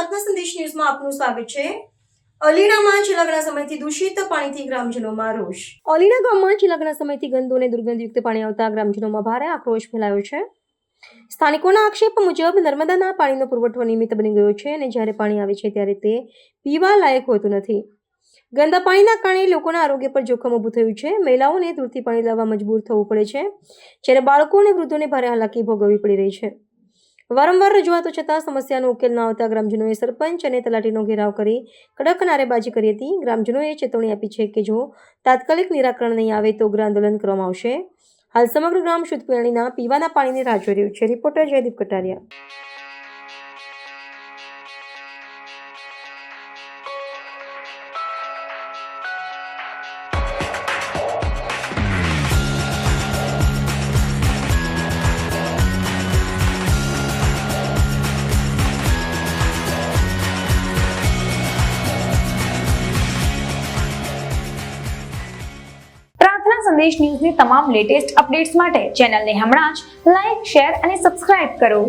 પ્રાર્થના સંદેશ ન્યૂઝમાં આપનું સ્વાગત છે। અલીણામાં છેલ્લા ઘણા સમયથી દૂષિત પાણીથી ગ્રામજનોમાં રોષ। અલીણા ગામમાં છેલ્લા ઘણા સમયથી ગંદુ અને દુર્ગંધયુક્ત પાણી આવતા ગ્રામજનોમાં ભારે આક્રોશ ફેલાયો છે। સ્થાનિકોના આક્ષેપ મુજબ નર્મદાના પાણીનો પુરવઠો નિયમિત બની ગયો છે અને જ્યારે પાણી આવે છે ત્યારે તે પીવા લાયક હોતું નથી। ગંદા પાણીના કારણે લોકોના આરોગ્ય પર જોખમ ઊભું થયું છે। મહિલાઓને દૂરથી પાણી લાવવા મજબૂર થવું પડે છે, જ્યારે બાળકો અને વૃદ્ધોને ભારે હાલાકી ભોગવવી પડી રહી છે। વારંવાર રજૂઆતો છતાં સમસ્યાનો ઉકેલ ન આવતા ગ્રામજનોએ સરપંચ અને તલાટીનો ઘેરાવ કરી કડક નારેબાજી કરી હતી। ગ્રામજનોએ ચેતવણી આપી છે કે જો તાત્કાલિક નિરાકરણ નહીં આવે તો ઉગ્ર આંદોલન કરવામાં આવશે। હાલ સમગ્ર ગ્રામ શુદ્ધ પીવાના પાણીની રાહ જોઈ રહ્યું છે। રિપોર્ટર જયદીપ કટારિયા। સંદેશ ન્યૂઝની તમામ લેટેસ્ટ અપડેટ્સ માટે ચેનલને હમણાં જ લાઈક, શેર અને સબસ્ક્રાઇબ કરો।